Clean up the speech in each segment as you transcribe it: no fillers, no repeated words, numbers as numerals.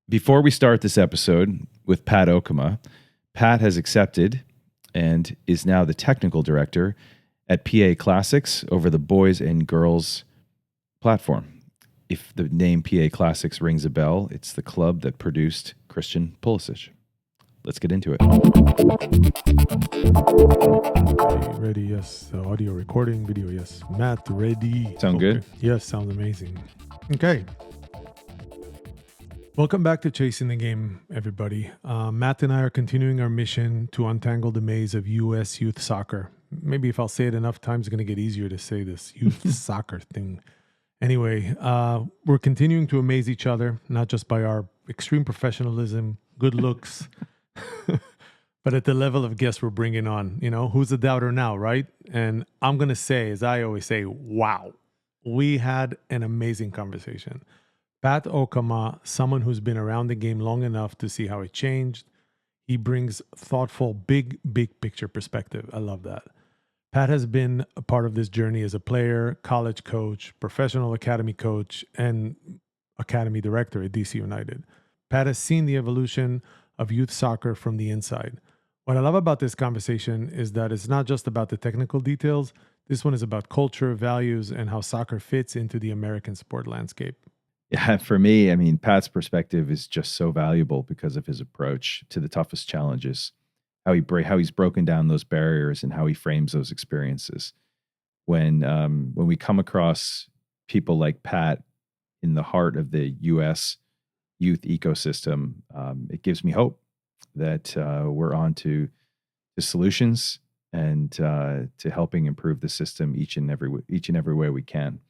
Before we start this episode with Pat Ouckama, Pat has accepted and is now the technical director at PA Classics over the boys and girls platform. If the name PA Classics rings a bell, it's the club that produced Christian Pulisic. Let's get into it. Okay, ready, yes. Audio recording, video, yes. Matt, ready. Sound good? Yes, sounds amazing. Okay. Welcome back to Chasing the Game, everybody. Matt and I are continuing our mission to untangle the maze of U.S. youth soccer. Maybe if I'll say it enough times, it's going to get easier to say this youth soccer thing. Anyway, we're continuing to amaze each other, not just by our extreme professionalism, good looks, but at the level of guests we're bringing on. You know, who's the doubter now, right? And I'm going to say, as I always say, wow, we had an amazing conversation. Pat Ouckama, someone who's been around the game long enough to see how it changed. He brings thoughtful, big picture perspective. I love that. Pat has been a part of this journey as a player, college coach, professional academy coach, and academy director at DC United. Pat has seen the evolution of youth soccer from the inside. What I love about this conversation is that it's not just about the technical details. This one is about culture, values, and how soccer fits into the American sport landscape. Yeah, for me, I mean, Pat's perspective is just so valuable because of his approach to the toughest challenges, how he's broken down those barriers and how he frames those experiences. When we come across people like Pat in the heart of the U.S. youth ecosystem, it gives me hope that we're on to solutions and to helping improve the system each and every way we can.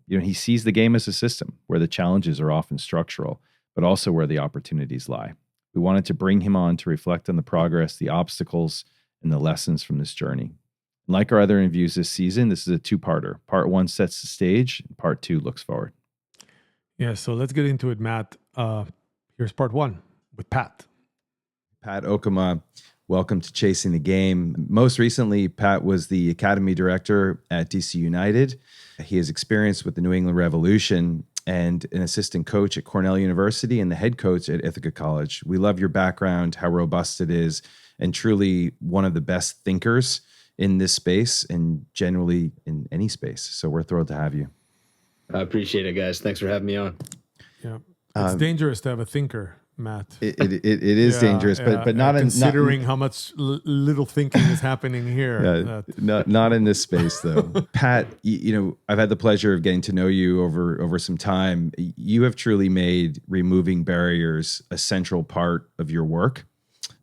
He sees the game as a system where the challenges are often structural, but also where the opportunities lie. We wanted to bring him on to reflect on the progress, the obstacles, and the lessons from this journey. And like our other interviews this season, this is a two-parter. Part one sets the stage, and part two looks forward. Yeah, so let's get into it, Matt. Here's part one with Pat. Pat Ouckama, welcome to Chasing the Game. Most recently, Pat was the academy director at DC United. He has experience with the New England Revolution and an assistant coach at Cornell University and the head coach at Ithaca College. We love your background, how robust it is, and truly one of the best thinkers in this space and generally in any space. So we're thrilled to have you. I appreciate it, guys. Thanks for having me on. Yeah, it's dangerous to have a thinker, Matt. It is dangerous, but not considering how much little thinking is happening here. Not in this space, though. Pat, I've had the pleasure of getting to know you over some time. You have truly made removing barriers a central part of your work,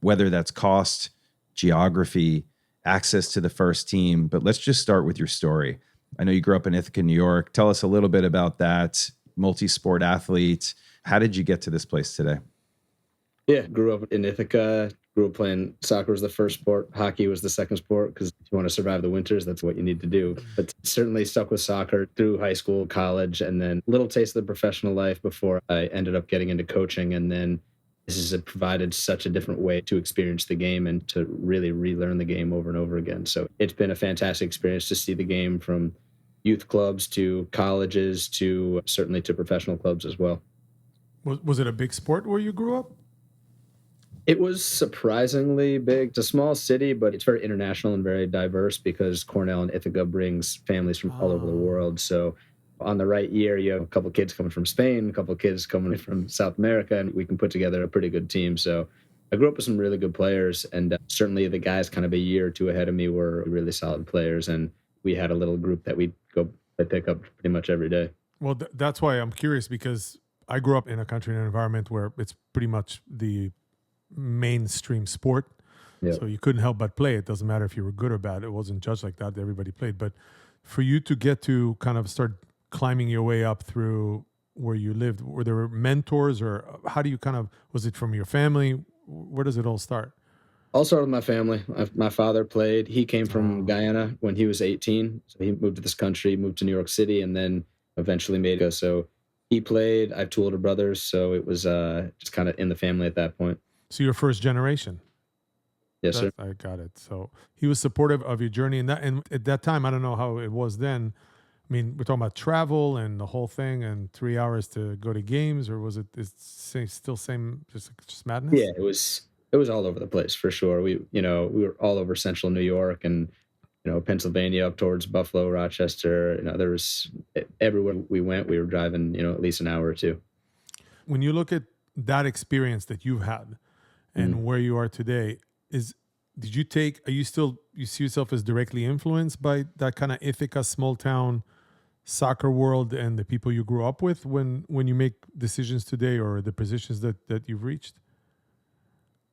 whether that's cost, geography, access to the first team. But let's just start with your story. I know you grew up in Ithaca, New York. Tell us a little bit about that. Multi-sport athlete. How did you get to this place today? Yeah, grew up in Ithaca, grew up playing soccer was the first sport. Hockey was the second sport because if you want to survive the winters, that's what you need to do. But certainly stuck with soccer through high school, college, and then a little taste of the professional life before I ended up getting into coaching. And then this has provided such a different way to experience the game and to really relearn the game over and over again. So it's been a fantastic experience to see the game from youth clubs to colleges to certainly to professional clubs as well. Was it a big sport where you grew up? It was surprisingly big. It's a small city, but it's very international and very diverse because Cornell and Ithaca brings families from all over the world. So on the right year, you have a couple of kids coming from Spain, a couple of kids coming from South America, and we can put together a pretty good team. So I grew up with some really good players, and certainly the guys kind of a year or two ahead of me were really solid players. And we had a little group that we'd go pick up pretty much every day. Well, that's why I'm curious, because I grew up in a country and an environment where it's pretty much the mainstream sport. Yep. So you couldn't help but play. It doesn't matter if you were good or bad. It wasn't judged like that. Everybody played. But for you to get to kind of start climbing your way up through where you lived, were there mentors, or how do you was it from your family? Where does it all start? I'll start with my family. My father played. He came from Guyana when he was 18. So he moved to this country, moved to New York City, and then eventually made it. So he played. I have two older brothers. So it was just kind of in the family at that point. So you're first generation. Yes, sir. I got it. So he was supportive of your journey, and at that time, I don't know how it was then, I mean, we're talking about travel and the whole thing, and 3 hours to go to games, or was it still same, just Yeah, madness? it was all over the place for sure. We were all over central New York and Pennsylvania up towards Buffalo, Rochester. There was everywhere we went, we were driving, at least an hour or two. When you look at that experience that you've had Mhm. and where you are today, is did you take? Are you still you see yourself as directly influenced by that kind of Ithaca small town soccer world and the people you grew up with when you make decisions today or the positions that you've reached?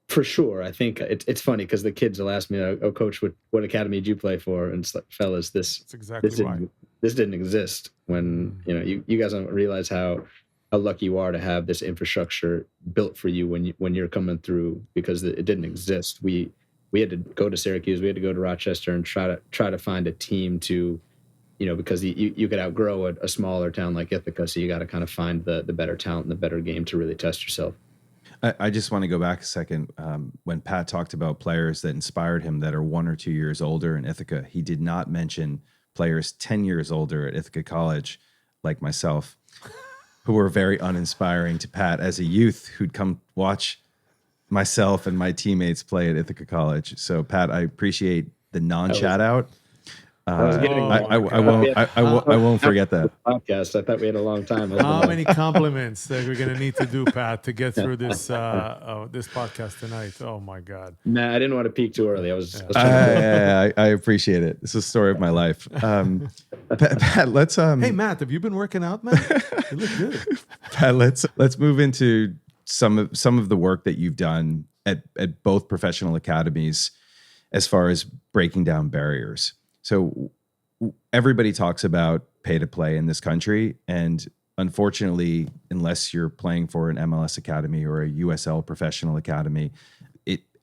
For sure. I think it's funny because the kids will ask me, "Oh, coach, what academy did you play for?" And it's like, fellas, That's this exactly why. didn't this didn't exist when Mm. you guys don't realize how lucky you are to have this infrastructure built for you when you're coming through because it didn't exist. We had to go to Syracuse, we had to go to Rochester and try to find a team to because you could outgrow a smaller town like Ithaca, so you got to kind of find the better talent and the better game to really test yourself. I just want to go back a second. When Pat talked about players that inspired him that are 1 or 2 years older in Ithaca, he did not mention players 10 years older at Ithaca College, like myself, who were very uninspiring to Pat as a youth who'd come watch myself and my teammates play at Ithaca College. So, Pat, I appreciate the I was non-chat out. I was getting Oh there. my I God. won't. I won't forget that. Podcast. I thought we had a long time. How many compliments that we're gonna need to do, Pat, to get through this podcast tonight? Oh my God. Nah, I didn't want to peak too early. I was, Yeah. I was trying to I appreciate it. This is the story of my life. Pat, let's Hey Matt, have you been working out, man? You look good. Pat, let's move into some of the work that you've done at both professional academies as far as breaking down barriers. So everybody talks about pay to play in this country, and unfortunately, unless you're playing for an MLS academy or a USL professional academy,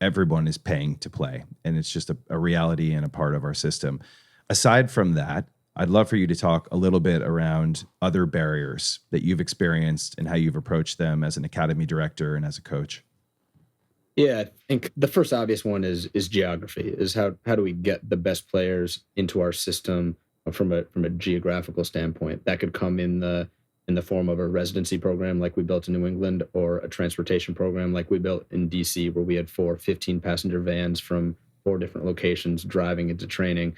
everyone is paying to play, and it's just a reality and a part of our system. Aside from that, I'd love for you to talk a little bit around other barriers that you've experienced and how you've approached them as an academy director and as a coach. Yeah, I think the first obvious one is geography. Is how do we get the best players into our system from a geographical standpoint? That could come in the form of a residency program like we built in New England, or a transportation program like we built in DC, where we had 15-passenger vans from 4 different locations driving into training,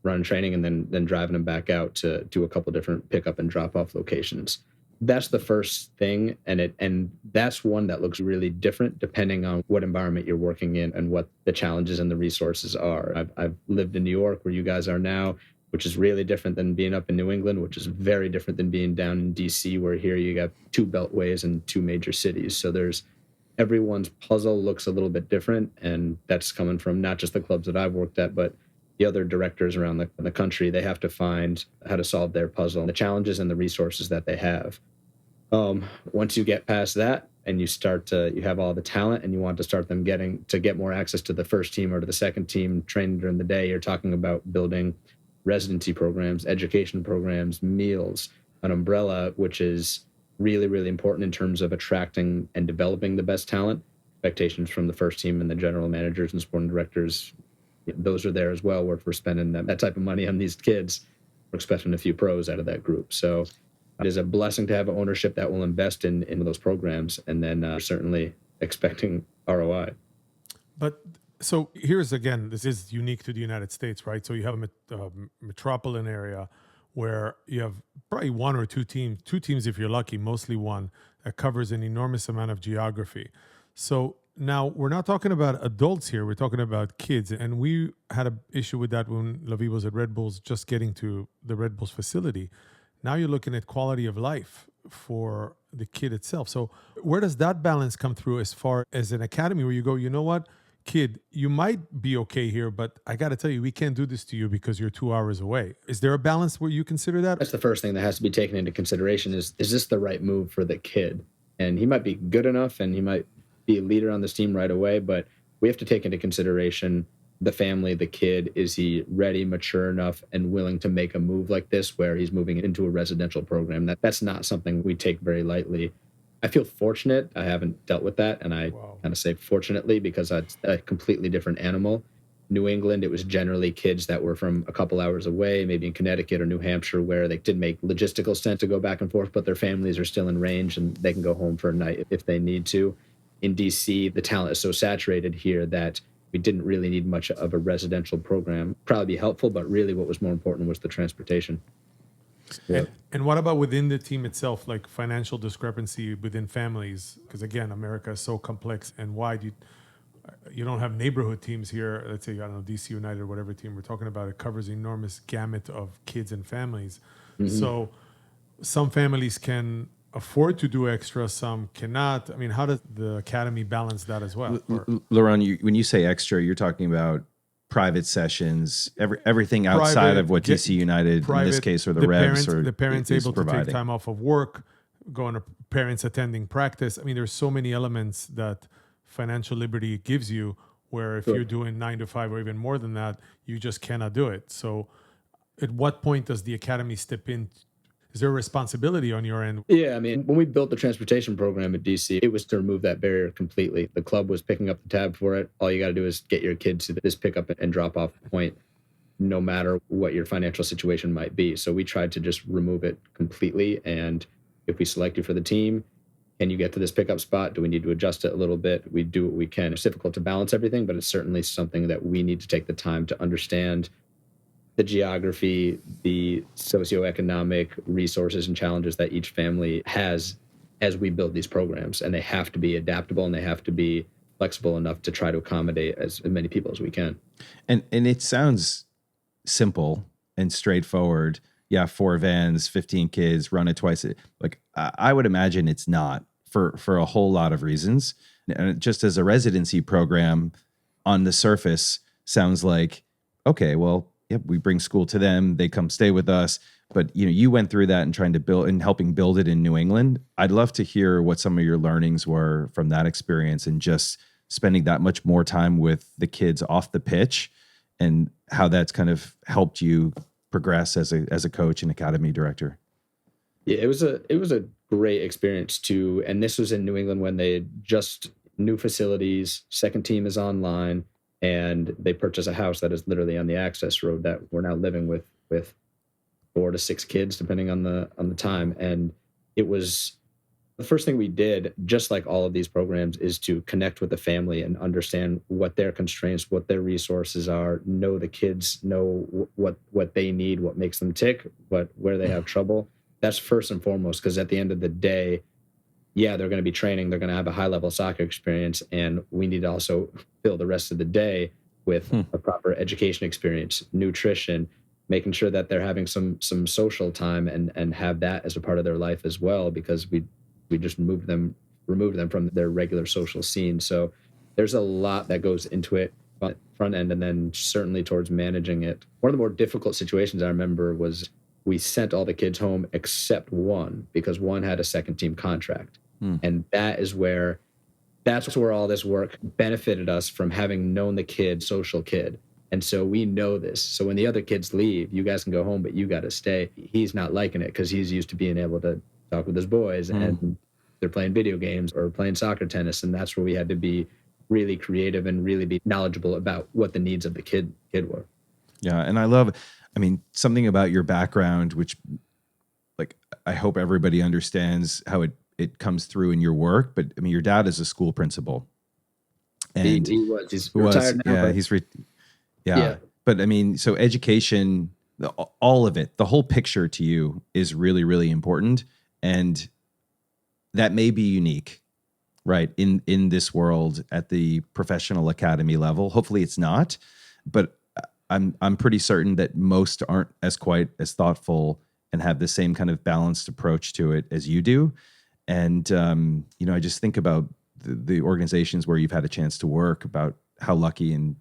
run training, and then driving them back out to a couple different pickup and drop off locations. That's the first thing, and that's one that looks really different depending on what environment you're working in and what the challenges and the resources are. I've lived in New York, where you guys are now, which is really different than being up in New England, which is very different than being down in DC, where here you got 2 beltways and 2 major cities. So there's everyone's puzzle looks a little bit different, and that's coming from not just the clubs that I've worked at, but the other directors around the country. They have to find how to solve their puzzle, the challenges and the resources that they have. Once you get past that and you have all the talent and you want to start them get more access to the first team or to the second team training during the day, you're talking about building residency programs, education programs, meals, an umbrella, which is really, really important in terms of attracting and developing the best talent. Expectations from the first team and the general managers and sporting directors, those are there as well. Where if we're spending that type of money on these kids, we're expecting a few pros out of that group. So it is a blessing to have an ownership that will invest in those programs, and then certainly expecting ROI. But so here's again, this is unique to the United States, right? So you have a metropolitan area where you have probably one or two teams if you're lucky, mostly one, that covers an enormous amount of geography. So now we're not talking about adults here; we're talking about kids, and we had an issue with that when Lavi was at Red Bulls, just getting to the Red Bulls facility. Now you're looking at quality of life for the kid itself. So where does that balance come through as far as an academy where you go, you know what, kid, you might be okay here, but I got to tell you, we can't do this to you because you're 2 hours away. Is there a balance where you consider that? That's the first thing that has to be taken into consideration is this the right move for the kid? And he might be good enough and he might be a leader on this team right away, but we have to take into consideration the family, the kid. Is he ready, mature enough, and willing to make a move like this where he's moving into a residential program? That's not something we take very lightly. I feel fortunate. I haven't dealt with that, and I Wow. kind of say fortunately because it's a completely different animal. New England, it was generally kids that were from a couple hours away, maybe in Connecticut or New Hampshire, where they didn't make logistical sense to go back and forth, but their families are still in range and they can go home for a night if they need to. In DC, the talent is so saturated here that we didn't really need much of a residential program. Probably be helpful, but really what was more important was the transportation. Yeah. And what about within the team itself, like financial discrepancy within families? Because again, America is so complex and wide. You don't have neighborhood teams here. Let's say, I don't know, DC United or whatever team we're talking about. It covers enormous gamut of kids and families. Mm-hmm. So some families can afford to do extra, some cannot. I mean, how does the academy balance that as well? Laurent, when you say extra, you're talking about private sessions, everything outside of what DC United, in this case, or the Revs, the parents able to take time off of work, going to parents attending practice. I mean, there's so many elements that financial liberty gives you, where if you're doing 9 to 5 or even more than that, you just cannot do it. So at what point does the academy step in? Is there a responsibility on your end? Yeah, I mean, when we built the transportation program at DC, it was to remove that barrier completely. The club was picking up the tab for it. All you got to do is get your kids to this pickup and drop off point, no matter what your financial situation might be. So we tried to just remove it completely. And if we select you for the team, can you get to this pickup spot? Do we need to adjust it a little bit? We do what we can. It's difficult to balance everything, but it's certainly something that we need to take the time to understand the geography, the socioeconomic resources and challenges that each family has as we build these programs. And they have to be adaptable and they have to be flexible enough to try to accommodate as many people as we can. And it sounds simple and straightforward. Yeah, 4 vans, 15 kids, run it twice. Like, I would imagine it's not for a whole lot of reasons. And just as a residency program, on the surface, sounds like, okay, well, yep, we bring school to them, they come stay with us. But you went through that and trying to build and helping build it in New England. I'd love to hear what some of your learnings were from that experience and just spending that much more time with the kids off the pitch and how that's kind of helped you progress as a coach and academy director. Yeah, it was a great experience too. And this was in New England when they just new facilities, second team is online, and they purchased a house that is literally on the access road that we're now living with 4 to 6 kids, depending on the time. And it was the first thing we did, just like all of these programs, is to connect with the family and understand what their constraints, what their resources are, know the kids, know what they need, what makes them tick, where they have trouble. That's first and foremost, because at the end of the day, yeah, they're going to be training, they're going to have a high-level soccer experience, and we need to also fill the rest of the day with a proper education experience, nutrition, making sure that they're having some social time and have that as a part of their life as well, because we just removed them from their regular social scene. So there's a lot that goes into it on the front end, and then certainly towards managing it. One of the more difficult situations I remember was we sent all the kids home except one, because one had a second team contract. And that's where all this work benefited us, from having known the kid, social kid. And so we know this. So when the other kids leave, you guys can go home, but you got to stay. He's not liking it because he's used to being able to talk with his boys and they're playing video games or playing soccer, tennis. And that's where we had to be really creative and really be knowledgeable about what the needs of the kid were. Yeah. And I love, something about your background, which I hope everybody understands how it comes through in your work. But your dad is a school principal. And he was. He's retired now. Yeah, yeah. But so education, all of it, the whole picture to you is really, really important. And that may be unique, right? In this world at the professional academy level. Hopefully it's not, but I'm pretty certain that most aren't quite as thoughtful and have the same kind of balanced approach to it as you do. And, I just think about the organizations where you've had a chance to work, about how lucky and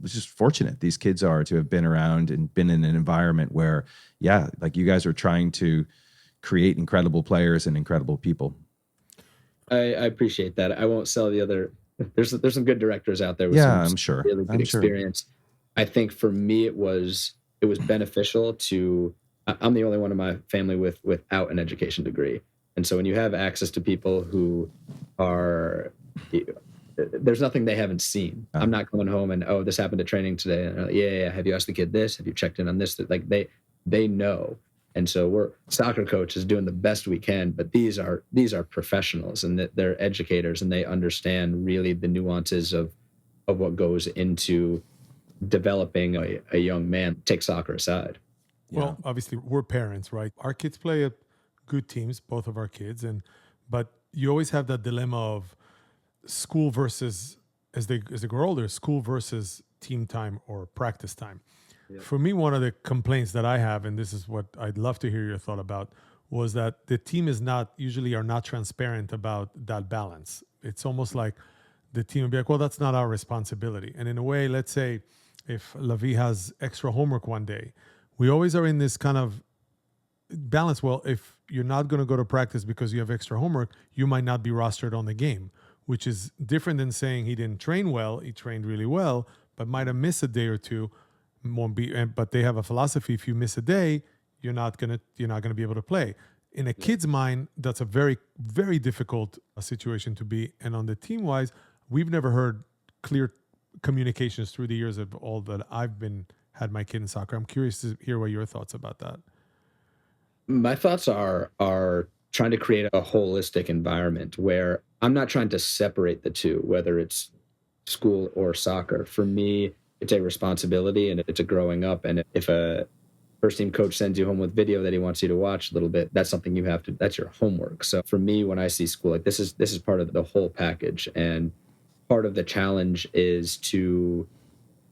just fortunate these kids are to have been around and been in an environment where, you guys are trying to create incredible players and incredible people. I appreciate that. I won't sell the other. There's some good directors out there with I'm sure. Really good experience. Sure. I think for me, it was beneficial to. I'm the only one in my family without an education degree. And so when you have access to people who are there's nothing they haven't seen. I'm not coming home and, oh, this happened at training today. And like, yeah. Have you asked the kid this? Have you checked in on this? Like they know. And so we're soccer coaches doing the best we can, but these are professionals, and that they're educators, and they understand really the nuances of what goes into developing a young man. Take soccer aside. Well, obviously we're parents, right? Our kids play at good teams, both of our kids, but you always have that dilemma of school versus, as they grow older, school versus team time or practice time. Yeah. For me, one of the complaints that I have, and this is what I'd love to hear your thought about, was that the team are not transparent about that balance. It's almost like the team would be like, well, that's not our responsibility. And in a way, let's say if Lavi has extra homework one day, we always are in this kind of balance. Well, if you're not going to go to practice because you have extra homework, you might not be rostered on the game, which is different than saying he didn't train well. He trained really well, but might have missed a day or two. But they have a philosophy: if you miss a day, you're not gonna be able to play. In a kid's mind, that's a very, very difficult situation to be. And on the team wise, we've never heard clear communications through the years of all that I've had my kid in soccer. I'm curious to hear what your thoughts about that. My thoughts are trying to create a holistic environment where I'm not trying to separate the two, whether it's school or soccer. For me, it's a responsibility and it's a growing up. And if a first team coach sends you home with video that he wants you to watch a little bit, that's something that's your homework. So for me, when I see school, like this is part of the whole package. And part of the challenge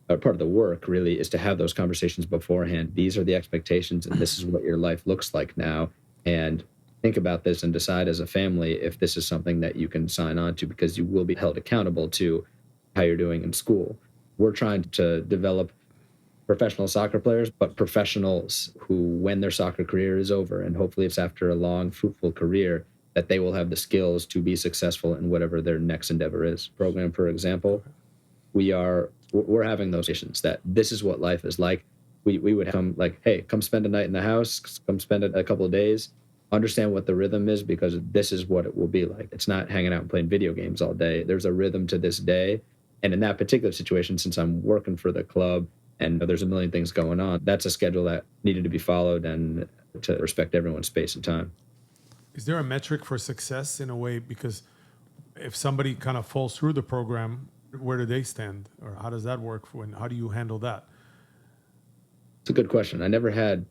part of the work really is to have those conversations beforehand. These are the expectations and this is what your life looks like now. And think about this and decide as a family if this is something that you can sign on to, because you will be held accountable to how you're doing in school. We're trying to develop professional soccer players, but professionals who, when their soccer career is over, and hopefully it's after a long, fruitful career, that they will have the skills to be successful in whatever their next endeavor is. Program, for example, we're having those conversations that this is what life is like. We would come like, hey, come spend a night in the house, come spend a couple of days, understand what the rhythm is, because this is what it will be like. It's not hanging out and playing video games all day. There's a rhythm to this day. And in that particular situation, since I'm working for the club and there's a million things going on, that's a schedule that needed to be followed and to respect everyone's space and time. Is there a metric for success in a way? Because if somebody kind of falls through the program, where do they stand? Or how does that work? How do you handle that? It's a good question. I never had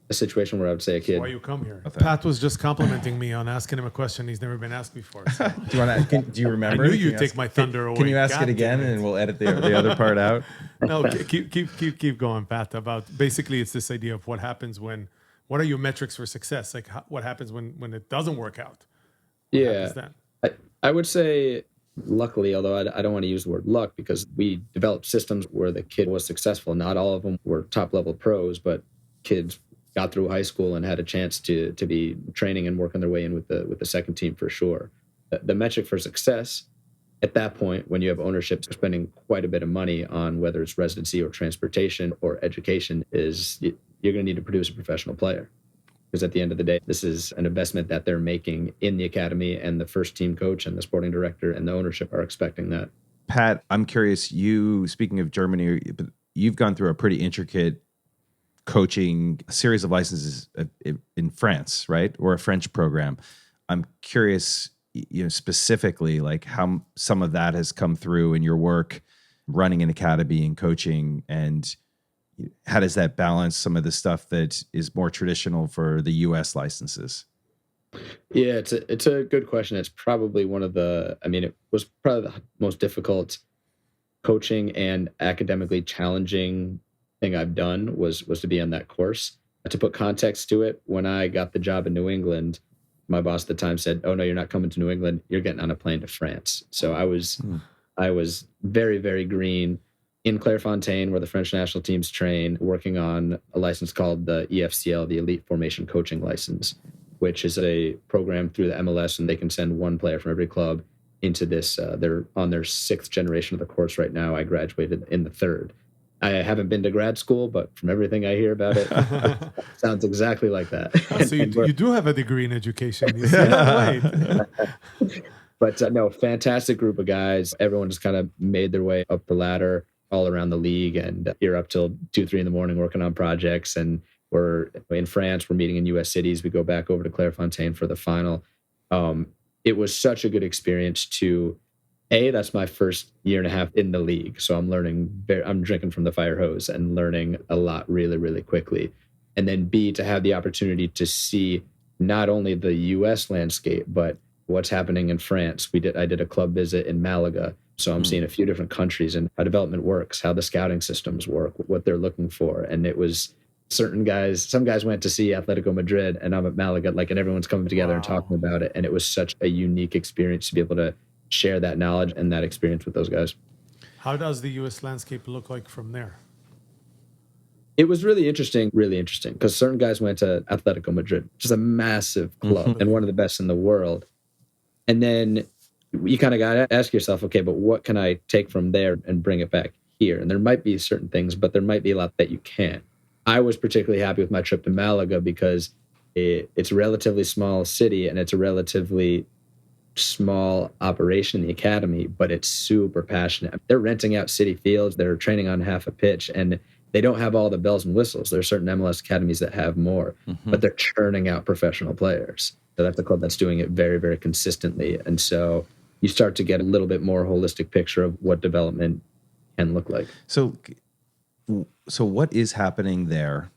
a situation where I would say a kid. That's why you come here. Pat was just complimenting me on asking him a question he's never been asked before. So. Do you remember? I knew you'd take my thunder away. Can you ask it again, and we'll edit the other part out? No, keep going, Pat. About basically, it's this idea of what are your metrics for success? Like what happens when it doesn't work out? I would say, luckily, although I don't want to use the word luck, because we developed systems where the kid was successful. Not all of them were top level pros, but kids got through high school and had a chance to be training and working their way in with the second team for sure. The metric for success at that point, when you have ownership spending quite a bit of money on whether it's residency or transportation or education, is you're going to need to produce a professional player. Because at the end of the day, this is an investment that they're making in the academy, and the first team coach and the sporting director and the ownership are expecting that. Pat, I'm curious, speaking of Germany, you've gone through a pretty intricate coaching series of licenses in France, right? Or a French program. I'm curious, specifically, like how some of that has come through in your work running an academy and coaching, and how does that balance some of the stuff that is more traditional for the U.S. licenses? Yeah, it's a good question. It's probably it was probably the most difficult coaching and academically challenging thing I've done was to be on that course. To put context to it, when I got the job in New England, my boss at the time said, "Oh no, you're not coming to New England. You're getting on a plane to France." So I was very, very green in Clairefontaine, where the French national teams train, working on a license called the EFCL, the Elite Formation Coaching License, which is a program through the MLS, and they can send one player from every club into this. They're on their 6th generation of the course right now. I graduated in the 3rd. I haven't been to grad school, but from everything I hear about it, sounds exactly like that. Oh, so you do have a degree in education. You see that? But no, fantastic group of guys. Everyone just kind of made their way up the ladder all around the league, and you're up till 2, 3 in the morning working on projects. And we're in France, we're meeting in US cities. We go back over to Clairefontaine for the final. It was such a good experience to that's my first year and a half in the league. So I'm I'm drinking from the fire hose and learning a lot really, really quickly. And then B, to have the opportunity to see not only the US landscape, but what's happening in France. I did a club visit in Malaga. So I'm seeing a few different countries and how development works, how the scouting systems work, what they're looking for. And it was some guys went to see Atletico Madrid, and I'm at Malaga, and everyone's coming together and talking about it. And it was such a unique experience to be able to share that knowledge and that experience with those guys. How does the US landscape look like from there? It was really interesting, because certain guys went to Atletico Madrid, which is a massive club and one of the best in the world. And then you kind of got to ask yourself, okay, but what can I take from there and bring it back here? And there might be certain things, but there might be a lot that you can't. I was particularly happy with my trip to Malaga because it's a relatively small city and it's a relatively small operation in the academy, but it's super passionate. They're renting out city fields. They're training on half a pitch, and they don't have all the bells and whistles. There are certain MLS academies that have more, but they're churning out professional players. So that's a club that's doing it very, very consistently. And so you start to get a little bit more holistic picture of what development can look like. So what is happening there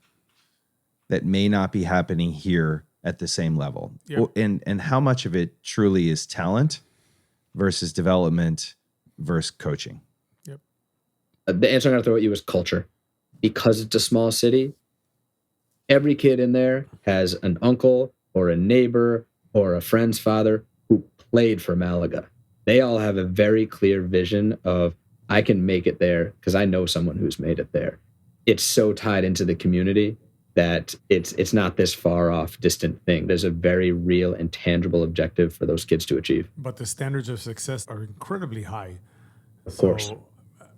that may not be happening here at the same level? Yep. And how much of it truly is talent versus development versus coaching? Yep. The answer I'm going to throw at you is culture. Because it's a small city, every kid in there has an uncle or a neighbor or a friend's father who played for Malaga. They all have a very clear vision of, I can make it there because I know someone who's made it there. It's so tied into the community that it's not this far off distant thing. There's a very real and tangible objective for those kids to achieve. But the standards of success are incredibly high. Of course.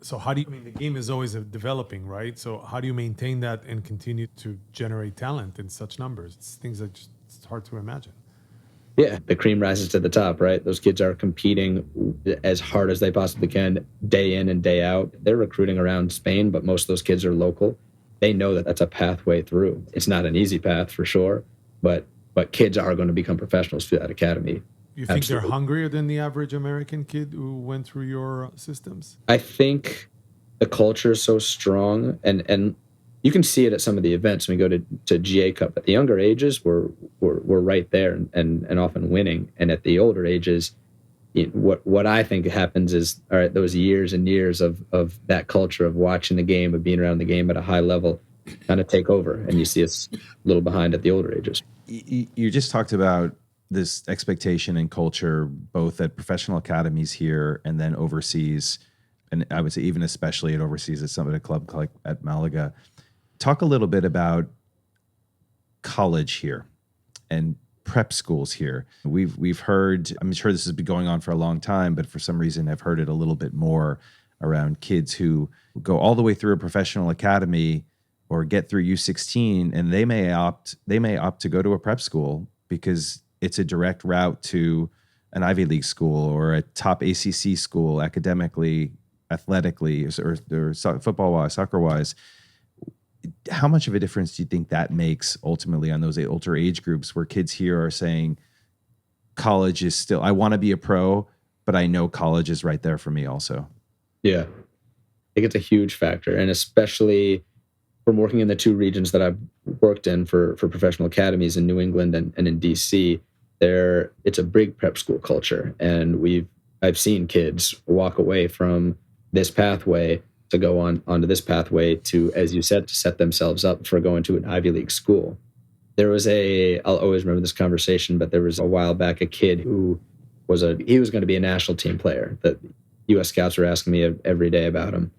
So how do you, the game is always developing, right? So how do you maintain that and continue to generate talent in such numbers? It's things that it's hard to imagine. Yeah, the cream rises to the top, right? Those kids are competing as hard as they possibly can, day in and day out. They're recruiting around Spain, but most of those kids are local. They know that that's a pathway through. It's not an easy path for sure, but kids are going to become professionals through that academy. You think Absolutely. They're hungrier than the average American kid who went through your systems? I think the culture is so strong, and you can see it at some of the events. When we go to GA Cup, at the younger ages, we're right there and often winning. And at the older ages, what I think happens is, all right, those years and years of that culture of watching the game, of being around the game at a high level, kind of take over, and you see us a little behind at the older ages. You just talked about this expectation and culture, both at professional academies here and then overseas. And I would say even especially at overseas at some of the club like at Malaga. Talk a little bit about college here and prep schools here. We've heard, I'm sure this has been going on for a long time, but for some reason I've heard it a little bit more around kids who go all the way through a professional academy or get through U16, and they may opt to go to a prep school because it's a direct route to an Ivy League school or a top ACC school academically, athletically, or football-wise, soccer-wise. How much of a difference do you think that makes ultimately on those older age groups where kids here are saying, college is still, I want to be a pro, but I know college is right there for me also? Yeah, I think it's a huge factor. And especially from working in the two regions that I've worked in for professional academies in New England and in DC, it's a big prep school culture. And I've seen kids walk away from this pathway to go onto this pathway to, as you said, to set themselves up for going to an Ivy League school. There was I'll always remember this conversation, but there was a while back a kid who was going to be a national team player. The U.S. scouts were asking me every day about him.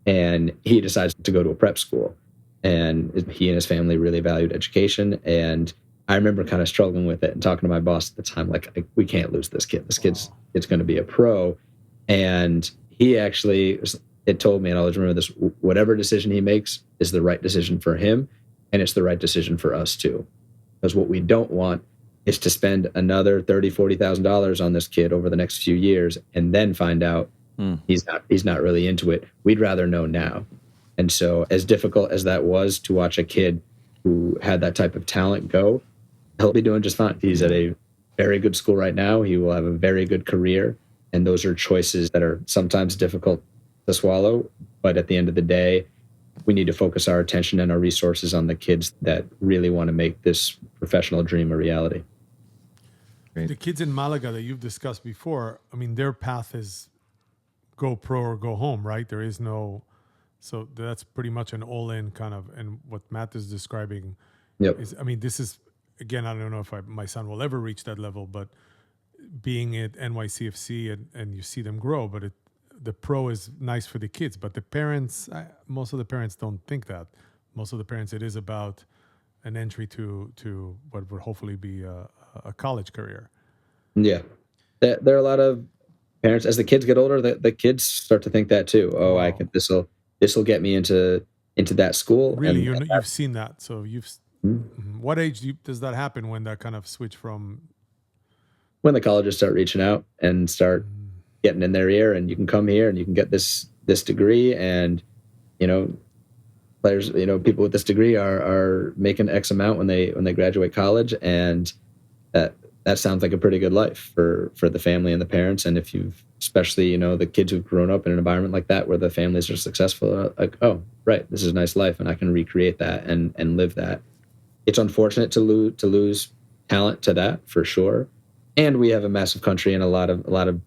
And he decides to go to a prep school. And he and his family really valued education. And I remember kind of struggling with it and talking to my boss at the time, like, we can't lose this kid. This kid's going to be a pro. And he actually, it told me, and I'll always remember this, whatever decision he makes is the right decision for him. And it's the right decision for us too. Because what we don't want is to spend another $30,000-$40,000 on this kid over the next few years and then find out he's not really into it. We'd rather know now. And so as difficult as that was to watch a kid who had that type of talent go, he'll be doing just fine. He's at a very good school right now. He will have a very good career. And those are choices that are sometimes difficult to swallow. But at the end of the day, we need to focus our attention and our resources on the kids that really want to make this professional dream a reality. Great. The kids in Malaga that you've discussed before, I mean, their path is go pro or go home, right? There is no, so that's pretty much an all-in kind of, and what Matt is describing is, I mean, this is, again, I don't know if my son will ever reach that level, but being at NYCFC and you see them grow, but the pro is nice for the kids, but the parents, most of the parents don't think that. Most of the parents, it is about an entry to what would hopefully be a college career. Yeah. There are a lot of parents, as the kids get older, the kids start to think that too. Oh, wow. This will get me into that school. Really, you've seen that. So what age does that happen when that kind of switch from? When the colleges start reaching out and start getting in their ear, and you can come here and you can get this degree, and players, people with this degree are making X amount when they graduate college, and that sounds like a pretty good life for the family and the parents. And if you've, especially, the kids who've grown up in an environment like that where the families are successful, like, oh, right, this is a nice life and I can recreate that and live that. It's unfortunate to lose talent to that, for sure. And we have a massive country and a lot of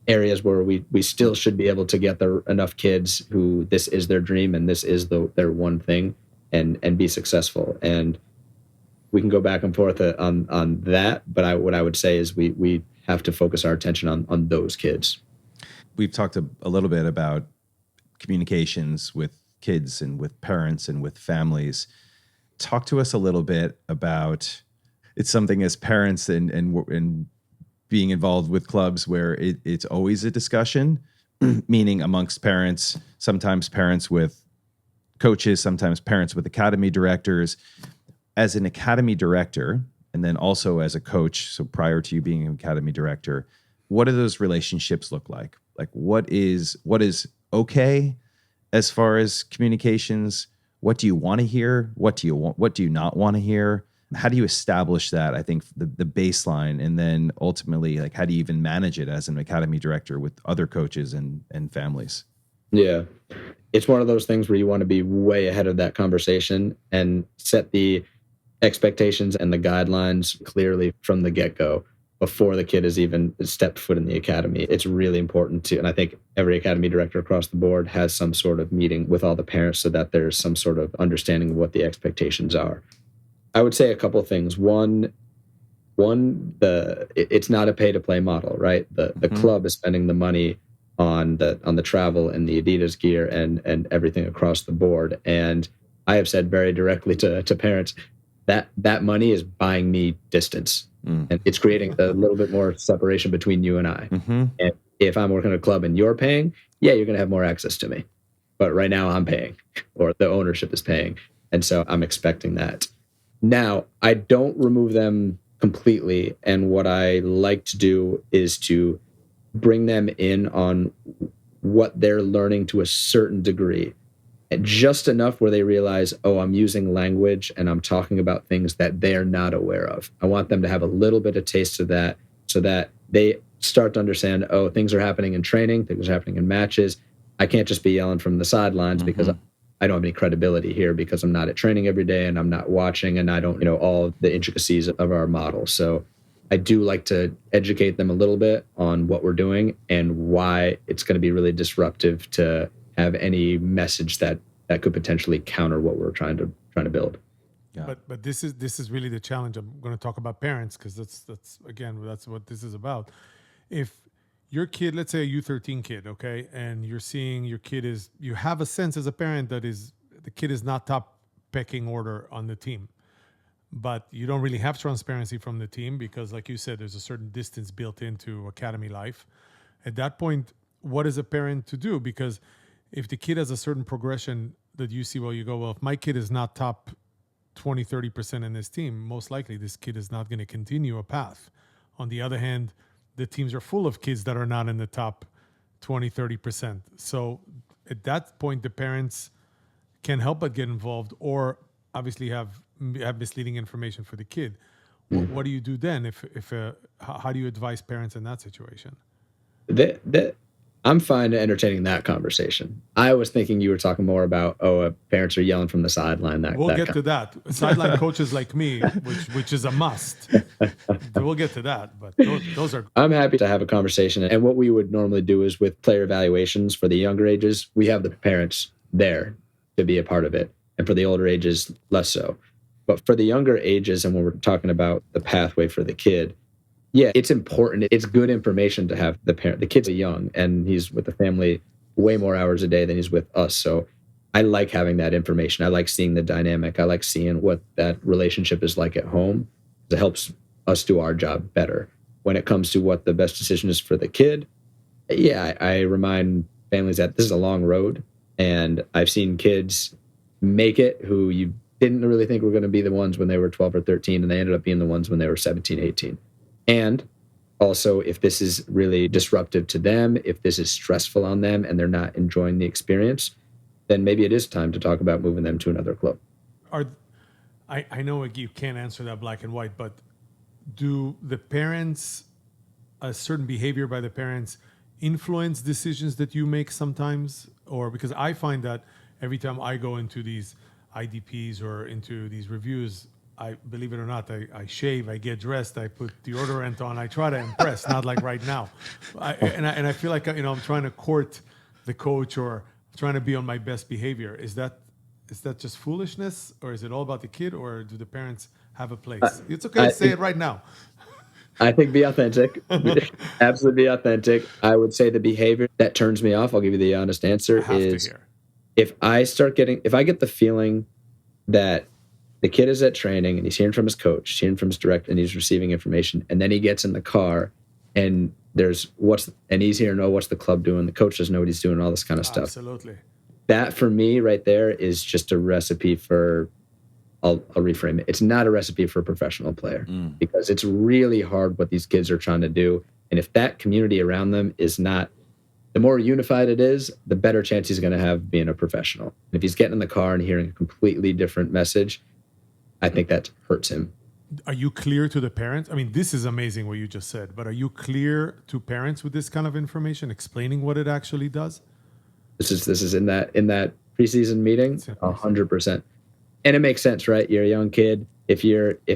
areas where we still should be able to get enough kids who this is their dream and this is their one thing and be successful. And we can go back and forth on that, but what I would say is we have to focus our attention on those kids. We've talked a little bit about communications with kids and with parents and with families. Talk to us a little bit about, it's something as parents and being involved with clubs where it's always a discussion, meaning amongst parents, sometimes parents with coaches, sometimes parents with academy directors. As an academy director, and then also as a coach, so prior to you being an academy director, what do those relationships look like? Like what is okay as far as communications? What do you want to hear? What do you not want to hear? How do you establish that? I think the baseline, and then ultimately, like, how do you even manage it as an academy director with other coaches and families? Yeah, it's one of those things where you want to be way ahead of that conversation and set the expectations and the guidelines clearly from the get-go before the kid has even stepped foot in the academy. It's really important to, and I think every academy director across the board has some sort of meeting with all the parents so that there's some sort of understanding of what the expectations are. I would say a couple of things. One, it's not a pay-to-play model, right? The club is spending the money on the travel and the Adidas gear and everything across the board. And I have said very directly to parents that money is buying me distance, and it's creating a little bit more separation between you and I. And if I'm working at a club and you're paying, yeah, you're going to have more access to me. But right now I'm paying, or the ownership is paying, and so I'm expecting that. Now, I don't remove them completely, and what I like to do is to bring them in on what they're learning to a certain degree, and just enough where they realize, oh, I'm using language and I'm talking about things that they're not aware of. I want them to have a little bit of taste of that so that they start to understand, oh, things are happening in training, things are happening in matches. I can't just be yelling from the sidelines because I don't have any credibility here because I'm not at training every day and I'm not watching and I don't know all the intricacies of our model. So I do like to educate them a little bit on what we're doing and why it's going to be really disruptive to have any message that could potentially counter what we're trying to build. Yeah. But this is really the challenge. I'm going to talk about parents because that's what this is about. If your kid, let's say a U13 kid, okay, and you're seeing your kid you have a sense as a parent that the kid is not top pecking order on the team, but you don't really have transparency from the team because, like you said, there's a certain distance built into academy life. At that point, what is a parent to do? Because if the kid has a certain progression that you see, well, you go, well, if my kid is not top 20-30% in this team, most likely this kid is not going to continue a path. On the other hand, the teams are full of kids that are not in the top 20-30%. So at that point, the parents can't help but get involved, or obviously have misleading information for the kid. What do you do then? How do you advise parents in that situation? I'm fine entertaining that conversation. I was thinking you were talking more about, parents are yelling from the sideline. We'll get to that. Sideline coaches like me, which is a must. We'll get to that, but those are. I'm happy to have a conversation. And what we would normally do is with player evaluations for the younger ages, we have the parents there to be a part of it. And for the older ages, less so. But for the younger ages, and when we're talking about the pathway for the kid, yeah, it's important. It's good information to have the parent. The kid's young and he's with the family way more hours a day than he's with us. So I like having that information. I like seeing the dynamic. I like seeing what that relationship is like at home. It helps us do our job better. When it comes to what the best decision is for the kid, yeah, I remind families that this is a long road. And I've seen kids make it who you didn't really think were going to be the ones when they were 12 or 13, and they ended up being the ones when they were 17, 18. And also, if this is really disruptive to them, if this is stressful on them and they're not enjoying the experience, then maybe it is time to talk about moving them to another club. I know you can't answer that black and white, but do the parents, a certain behavior by the parents, influence decisions that you make sometimes? Or because I find that every time I go into these IDPs or into these reviews, I believe it or not, I shave, I get dressed, I put deodorant on, I try to impress, not like right now. And I feel like, I'm trying to court the coach or trying to be on my best behavior. Is that just foolishness, or is it all about the kid, or do the parents have a place? It's okay to say it right now. I think be authentic. Absolutely be authentic. I would say the behavior that turns me off, I'll give you the honest answer, is if I get the feeling that the kid is at training and he's hearing from his coach, hearing from his director, and he's receiving information, and then he gets in the car and he's hearing, what's the club doing? The coach doesn't know what he's doing, all this kind of stuff. Absolutely. That for me right there is just a recipe for, I'll reframe it. It's not a recipe for a professional player because it's really hard what these kids are trying to do. And if that community around them is not, the more unified it is, the better chance he's going to have being a professional. If he's getting in the car and hearing a completely different message, I think that hurts him. Are you clear to the parents? I mean, this is amazing what you just said, but are you clear to parents with this kind of information, explaining what it actually does? This is in that preseason meeting, 100%. And it makes sense, right? You're a young kid. If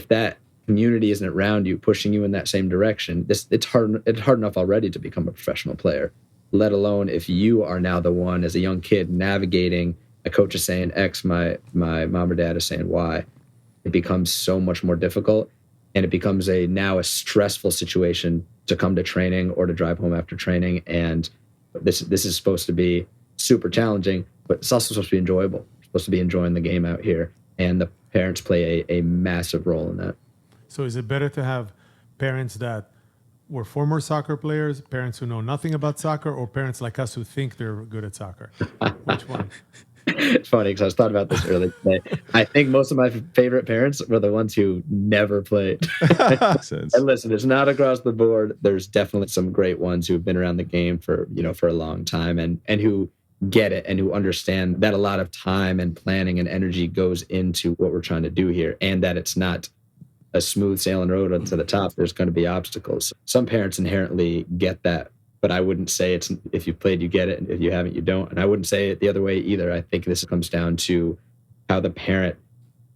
that community isn't around you, pushing you in that same direction, it's hard enough already to become a professional player, let alone if you are now the one as a young kid navigating, a coach is saying X, my mom or dad is saying Y. It becomes so much more difficult, and it becomes now a stressful situation to come to training or to drive home after training. And this is supposed to be super challenging, but it's also supposed to be enjoyable. We're supposed to be enjoying the game out here, and the parents play a massive role in that. So is it better to have parents that were former soccer players, parents who know nothing about soccer, or parents like us who think they're good at soccer? Which one? It's funny because I was thought about this earlier today. I think most of my favorite parents were the ones who never played. And listen, it's not across the board. There's definitely some great ones who have been around the game for a long time and who get it and who understand that a lot of time and planning and energy goes into what we're trying to do here, and that it's not a smooth sailing road to the top. There's going to be obstacles. Some parents inherently get that, but I wouldn't say it's if you played, you get it, and if you haven't, you don't. And I wouldn't say it the other way either. I think this comes down to how the parent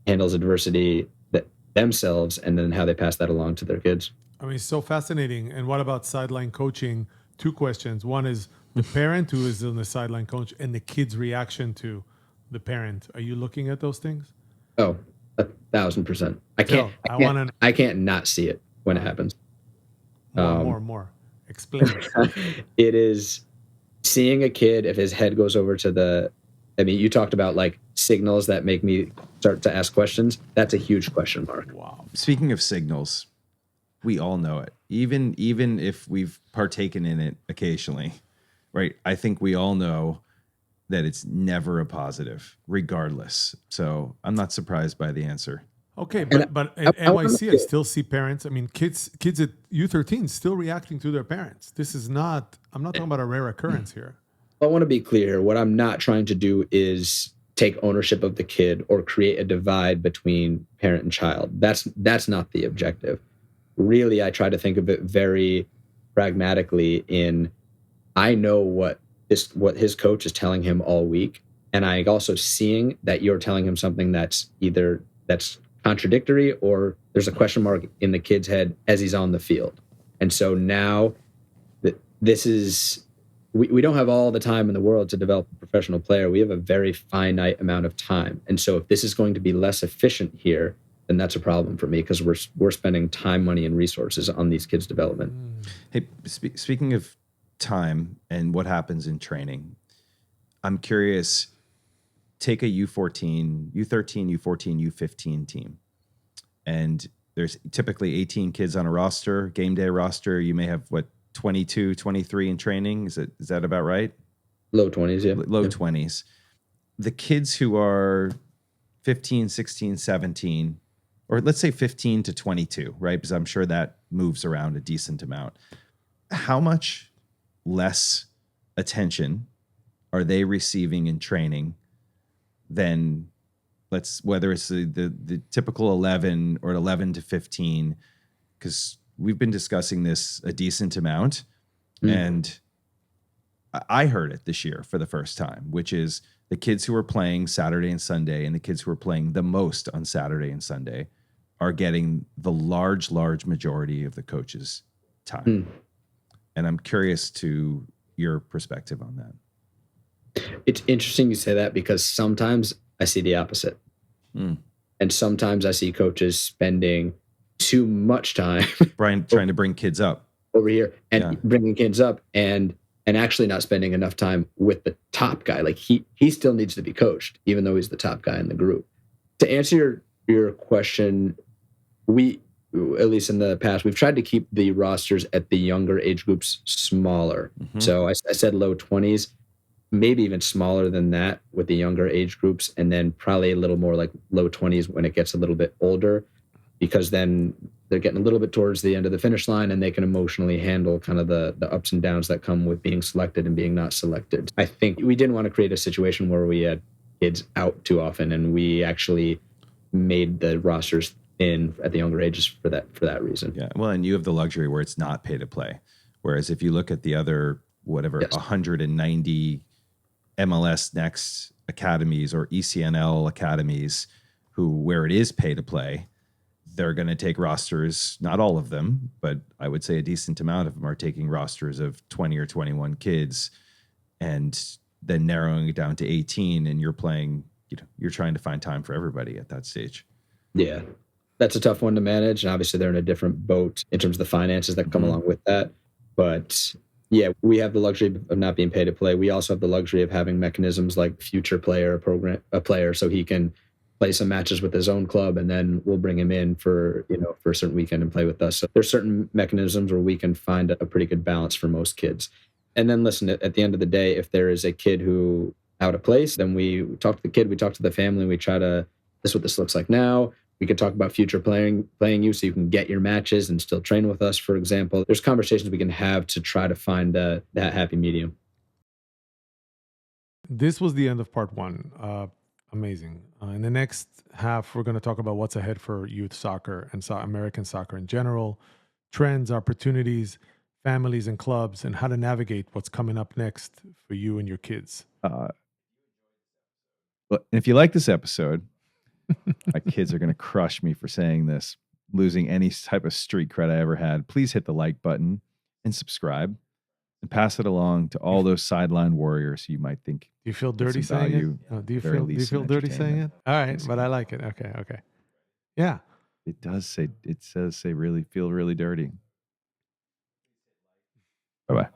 handles adversity themselves and then how they pass that along to their kids. I mean, it's so fascinating. And what about sideline coaching? Two questions. One is the parent who is on the sideline coach and the kid's reaction to the parent. Are you looking at those things? Oh, 1,000%. I can't not see it when it happens. More. Explain. It is seeing a kid, if his head goes over to you talked about like signals that make me start to ask questions. That's a huge question mark. Wow. Speaking of signals, we all know it. Even if we've partaken in it occasionally, right? I think we all know that it's never a positive, regardless. So I'm not surprised by the answer. Okay, but at NYC, I still see parents. I mean, kids at U13 still reacting to their parents. This is not. I'm not talking about a rare occurrence here. I want to be clear. What I'm not trying to do is take ownership of the kid or create a divide between parent and child. That's not the objective. Really, I try to think of it very pragmatically. I know what his coach is telling him all week, and I also seeing that you're telling him something that's contradictory, or there's a question mark in the kid's head as he's on the field. And so now this is, we don't have all the time in the world to develop a professional player. We have a very finite amount of time. And so if this is going to be less efficient here, then that's a problem for me, because we're spending time, money, and resources on these kids' development. Hey, speaking of time and what happens in training, I'm curious, take a U13, U14, U15 team. And there's typically 18 kids on a roster, game day roster. You may have 22, 23 in training. Is that about right? Low 20s, yeah. Low 20s. The kids who are 15, 16, 17, or let's say 15 to 22, right? Because I'm sure that moves around a decent amount. How much less attention are they receiving in training than whether it's the typical 11 or 11 to 15, because we've been discussing this a decent amount. And I heard it this year for the first time, which is the kids who are playing Saturday and Sunday and the kids who are playing the most on Saturday and Sunday are getting the large majority of the coach's time. And I'm curious to your perspective on that. It's interesting you say that, because sometimes I see the opposite. And sometimes I see coaches spending too much time trying to bring kids up over here and bringing kids up and actually not spending enough time with the top guy. Like he still needs to be coached, even though he's the top guy in the group. To answer your question, we, at least in the past, we've tried to keep the rosters at the younger age groups smaller. So I said low 20s. Maybe even smaller than that with the younger age groups, and then probably a little more like low 20s when it gets a little bit older, because then they're getting a little bit towards the end of the finish line and they can emotionally handle kind of the ups and downs that come with being selected and being not selected. I think we didn't want to create a situation where we had kids out too often, and we actually made the rosters in at the younger ages for that reason. Yeah, well, and you have the luxury where it's not pay to play. Whereas if you look at the other, 190 MLS NEXT academies or ECNL academies where it is pay to play, they're going to take rosters, not all of them, but I would say a decent amount of them are taking rosters of 20 or 21 kids and then narrowing it down to 18. And you're playing, you're trying to find time for everybody at that stage. Yeah, that's a tough one to manage. And obviously they're in a different boat in terms of the finances that come along with that. But yeah, we have the luxury of not being paid to play. We also have the luxury of having mechanisms like future player, a player, so he can play some matches with his own club, and then we'll bring him in for a certain weekend and play with us. So there's certain mechanisms where we can find a pretty good balance for most kids. And then listen, at the end of the day, if there is a kid who out of place, then we talk to the kid, we talk to the family, we try to, this is what this looks like now. We could talk about future playing you so you can get your matches and still train with us, for example. There's conversations we can have to try to find that happy medium. This was the end of part one. Amazing. In the next half, we're going to talk about what's ahead for youth soccer and American soccer in general, trends, opportunities, families and clubs, and how to navigate what's coming up next for you and your kids. Well, if you like this episode, my kids are going to crush me for saying this, losing any type of street cred I ever had. Please hit the like button and subscribe and pass it along to all those sideline warriors you might think. Do you feel dirty saying it? Do you feel dirty saying it? All right, but I like it. Okay. Yeah. It says say really feel really dirty. Bye-bye.